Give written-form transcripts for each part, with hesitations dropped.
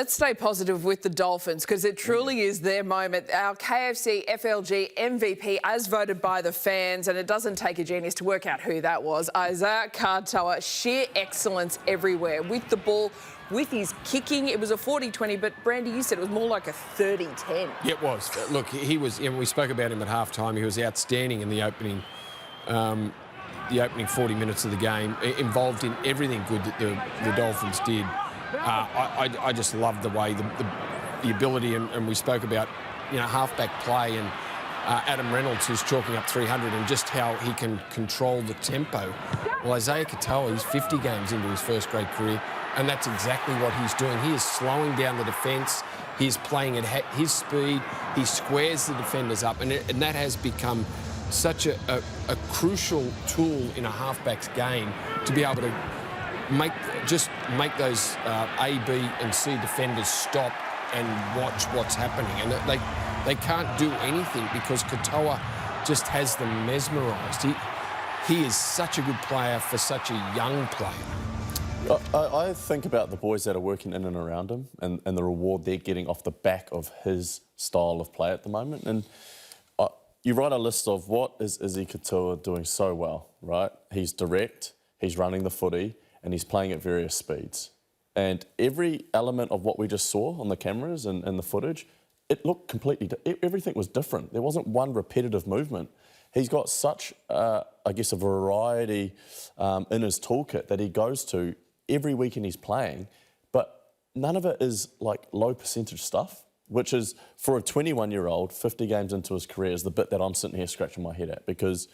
Let's stay positive with the Dolphins because it truly is their moment. Our KFC FLG MVP as voted by the fans, and it doesn't take a genius to work out who that was. Isaiya Katoa, sheer excellence everywhere with the ball, with his kicking. It was a 40-20, but Brandy, you said it was more like a 30-10. Yeah, it was. Look, he was, and we spoke about him at halftime. He was outstanding in the opening 40 minutes of the game, involved in everything good that the Dolphins did. I just loved the way, the ability, and we spoke about, halfback play, and Adam Reynolds, who's chalking up 300, and just how he can control the tempo. Well, Isaiya Katoa, he's 50 games into his first grade career, and that's exactly what he's doing. He is slowing down the defence. He's playing at his speed. He squares the defenders up, and that has become such a crucial tool in a halfback's game to be able to make those A, B and C defenders stop and watch what's happening. And they can't do anything because Katoa just has them mesmerised. He is such a good player for such a young player. I think about the boys that are working in and around him and the reward they're getting off the back of his style of play at the moment. And you write a list of what is Isaiya Katoa doing so well, right? He's direct, he's running the footy, and he's playing at various speeds. And every element of what we just saw on the cameras and the footage, it looked completely, everything was different. There wasn't one repetitive movement. He's got such, I guess, a variety in his toolkit that he goes to every weekend he's playing, but none of it is like low percentage stuff, which is, for a 21-year-old, 50 games into his career, is the bit that I'm sitting here scratching my head at, because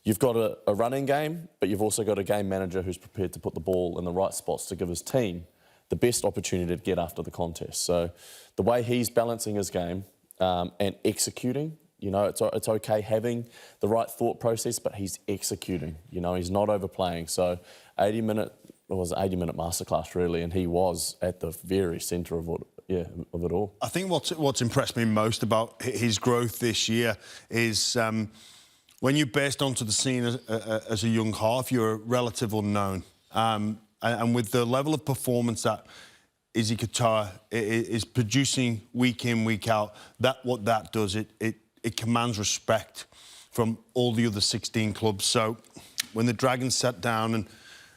you've got a running game, but you've also got a game manager who's prepared to put the ball in the right spots to give his team the best opportunity to get after the contest. So the way he's balancing his game and executing, it's okay having the right thought process, but he's executing. He's not overplaying. So 80-minute masterclass, really, and he was at the very centre of it all. I think what's impressed me most about his growth this year is when you burst onto the scene as a young half, you're a relative unknown. And with the level of performance that Isaiya Katoa is producing week in, week out, what that does, it commands respect from all the other 16 clubs. So when the Dragons sat down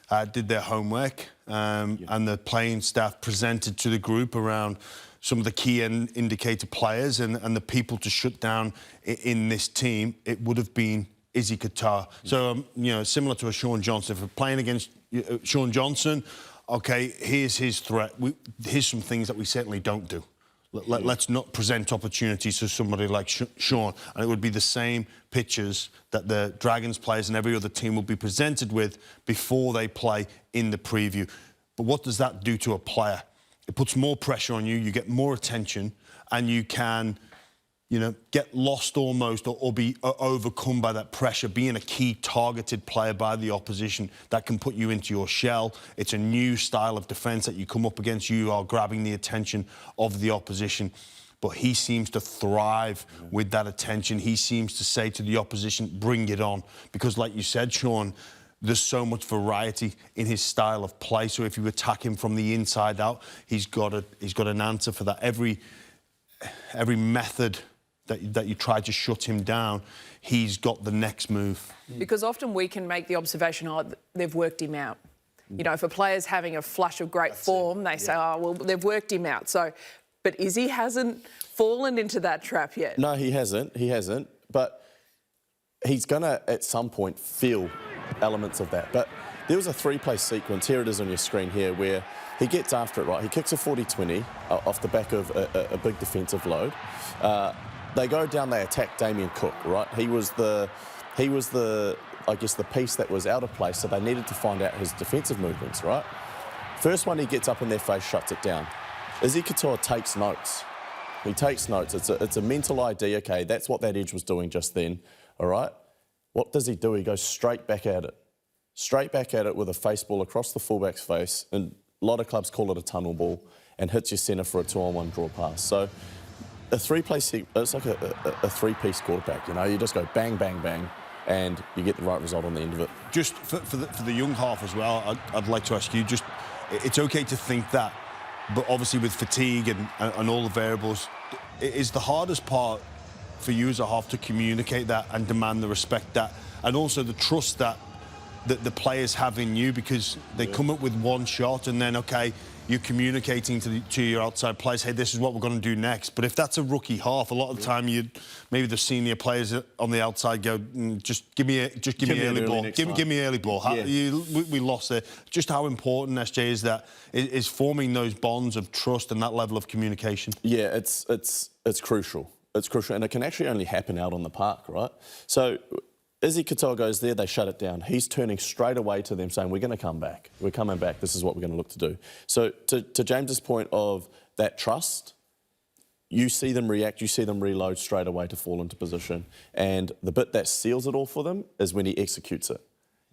and did their homework and the playing staff presented to the group around some of the key indicator players and the people to shut down in this team, it would have been Isaiya Katoa. So, similar to a Shaun Johnson, if we're playing against Shaun Johnson, OK, here's his threat. Here's some things that we certainly don't do. Let's not present opportunities to somebody like Shaun. And it would be the same pictures that the Dragons players and every other team will be presented with before they play in the preview. But what does that do to a player? It puts more pressure on you, you get more attention, and you can, get lost almost or be overcome by that pressure, being a key targeted player by the opposition that can put you into your shell. It's a new style of defence that you come up against. You are grabbing the attention of the opposition. But he seems to thrive with that attention. He seems to say to the opposition, bring it on. Because like you said, Shaun, there's so much variety in his style of play. So if you attack him from the inside out, he's got an answer for that. Every method that you try to shut him down, he's got the next move. Because often we can make the observation, they've worked him out. If a player's having a flush of great form, they say, well, they've worked him out. So, but Izzy hasn't fallen into that trap yet. No, he hasn't. He hasn't. But he's going to, at some point, feel elements of that. But there was a three-play sequence, here it is on your screen here, where he gets after it, right? He kicks a 40-20 off the back of a big defensive load. They go down, they attack Damien Cook, right? He was the, I guess, the piece that was out of place, so they needed to find out his defensive movements, right? First one, he gets up in their face, shuts it down. Isaiya Katoa takes notes. He takes notes. It's a mental ID, OK, that's what that edge was doing just then, all right? What does he do? He goes straight back at it. Straight back at it with a face ball across the fullback's face, and a lot of clubs call it a tunnel ball, and hits your centre for a 2-on-1 draw pass. So a three-play sequence, it's like a three-piece quarterback, you just go bang, bang, bang, and you get the right result on the end of it. Just for the young half as well, I'd like to ask you, it's okay to think that but obviously with fatigue and all the variables, is the hardest part for you as a half to communicate that and demand the respect that, and also the trust that the players have in you, because they come up with one shot and then, okay, you're communicating to your outside players, hey, this is what we're going to do next. But if that's a rookie half, a lot of the time maybe the senior players on the outside go, just give me early ball, give me early ball. We lost it. Just how important, SJ, is forming those bonds of trust and that level of communication. Yeah, it's crucial. It's crucial, and it can actually only happen out on the park, right? So Isaiya Katoa goes there, they shut it down. He's turning straight away to them saying, we're going to come back. We're coming back. This is what we're going to look to do. So to James's point of that trust, you see them react, you see them reload straight away to fall into position. And the bit that seals it all for them is when he executes it.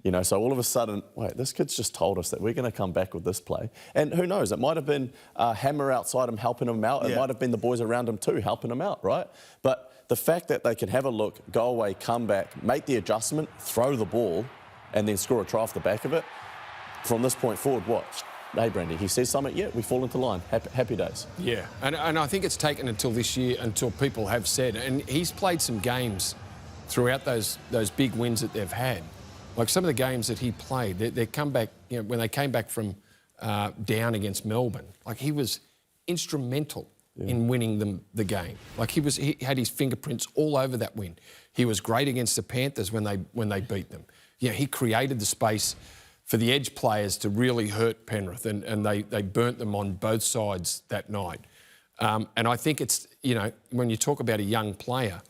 You know, so all of a sudden, wait, this kid's just told us that we're going to come back with this play. And who knows, it might have been Hammer outside him helping him out. It might have been the boys around him too helping him out, right? But the fact that they can have a look, go away, come back, make the adjustment, throw the ball, and then score a try off the back of it, from this point forward, what? Hey, Brandy, he says something, yeah, we fall into line. Happy days. Yeah, and I think it's taken until this year, until people have said, and he's played some games throughout those big wins that they've had. Like some of the games that he played, they come back, you know, when they came back from down against Melbourne, like he was instrumental in winning them the game. Like he had his fingerprints all over that win. He was great against the Panthers when they beat them. Yeah, he created the space for the edge players to really hurt Penrith, and they burnt them on both sides that night. And I think it's, you know, when you talk about a young player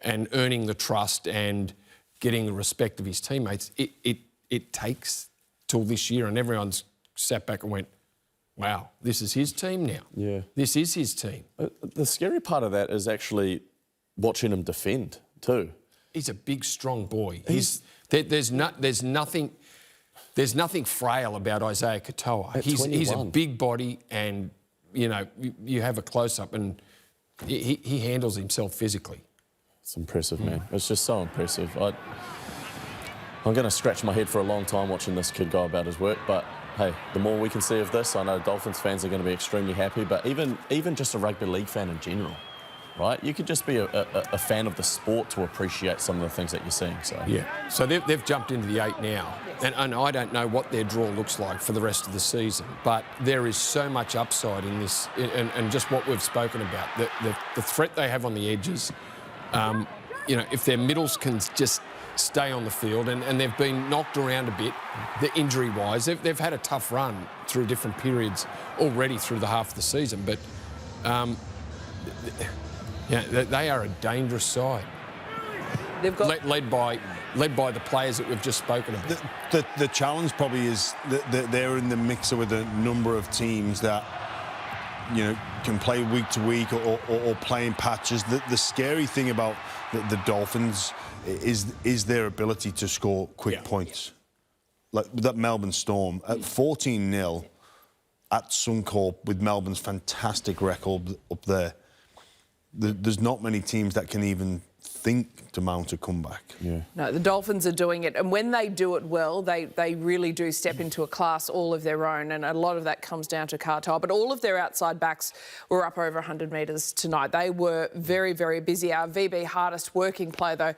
and earning the trust and getting the respect of his teammates, it takes till this year, and everyone's sat back and went, wow, this is his team now. Yeah. This is his team. The scary part of that is actually watching him defend too. He's a big, strong boy. There's nothing frail about Isaiya Katoa. He's a big body, and, you know, you have a close-up and he handles himself physically. It's impressive, man. It's just so impressive. I'm going to scratch my head for a long time watching this kid go about his work, but hey, the more we can see of this, I know Dolphins fans are going to be extremely happy, but even just a rugby league fan in general, right? You could just be a fan of the sport to appreciate some of the things that you're seeing. So yeah. So they've jumped into the 8 now, and I don't know what their draw looks like for the rest of the season, but there is so much upside in this, and just what we've spoken about, the threat they have on the edges. You know, if their middles can just stay on the field, and they've been knocked around a bit, the injury-wise. They've had a tough run through different periods already through the half of the season, but yeah, they are a dangerous side. They've got led by the players that we've just spoken about. The challenge probably is that they're in the mixer with a number of teams that, you know, can play week to week or play in patches. The scary thing about the Dolphins is their ability to score quick points. Like that Melbourne Storm at 14-0 at Suncorp with Melbourne's fantastic record up there. There's not many teams that can even think to mount a comeback. Yeah. No, the Dolphins are doing it, and when they do it well, they really do step into a class all of their own, and a lot of that comes down to Katoa. But all of their outside backs were up over 100 metres tonight. They were very, very busy. Our VB hardest working player, though,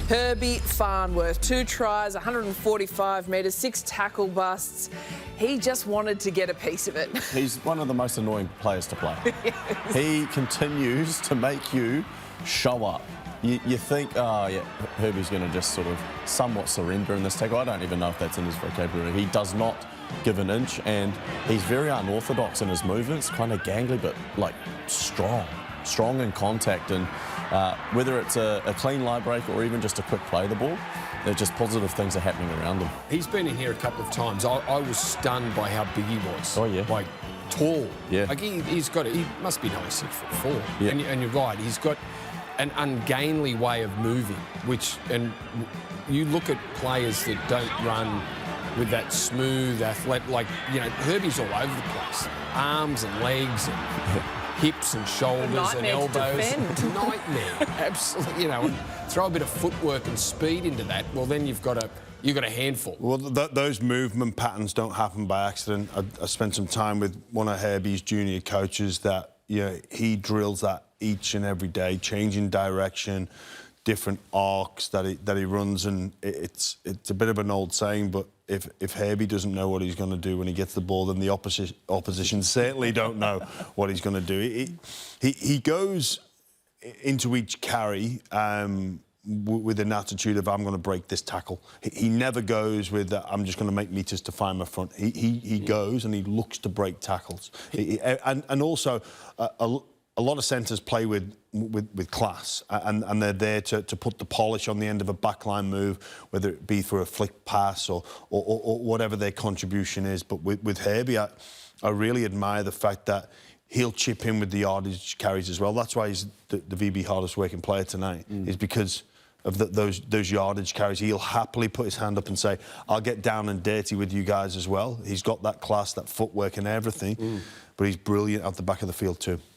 Herbie Farnworth, 2 tries, 145 metres, 6 tackle busts. He just wanted to get a piece of it. He's one of the most annoying players to play. Yes. He continues to make you show up. You think, oh, yeah, Herbie's going to just sort of somewhat surrender in this tackle. I don't even know if that's in his vocabulary. He does not give an inch, and he's very unorthodox in his movements, kind of gangly, but, like, strong in contact. And whether it's a clean line break or even just a quick play of the ball, they're just positive things are happening around him. He's been in here a couple of times. I was stunned by how big he was. Oh, yeah. Like, tall. Yeah. Like, he must be nearly 6'4". Yeah. And you're right, he's got an ungainly way of moving, and you look at players that don't run with that smooth athletic, like, you know, Herbie's all over the place. Arms and legs and hips and shoulders and elbows. Nightmare. Absolutely, you know, and throw a bit of footwork and speed into that, well, then you've got you've got a handful. Well, those movement patterns don't happen by accident. I spent some time with one of Herbie's junior coaches that, he drills that each and every day, changing direction, different arcs that he runs, and it's a bit of an old saying, but if Herbie doesn't know what he's going to do when he gets the ball, then the opposition certainly don't know what he's going to do. He goes into each carry with an attitude of, I'm going to break this tackle. He never goes with, I'm just going to make meters to find my front. He goes and he looks to break tackles. And also, a lot of centres play with class, and they're there to put the polish on the end of a backline move, whether it be through a flick pass or whatever their contribution is. But with Herbie, I really admire the fact that he'll chip in with the yardage carries as well. That's why he's the VB hardest working player tonight, is because of those yardage carries. He'll happily put his hand up and say, I'll get down and dirty with you guys as well. He's got that class, that footwork and everything, but he's brilliant at the back of the field too.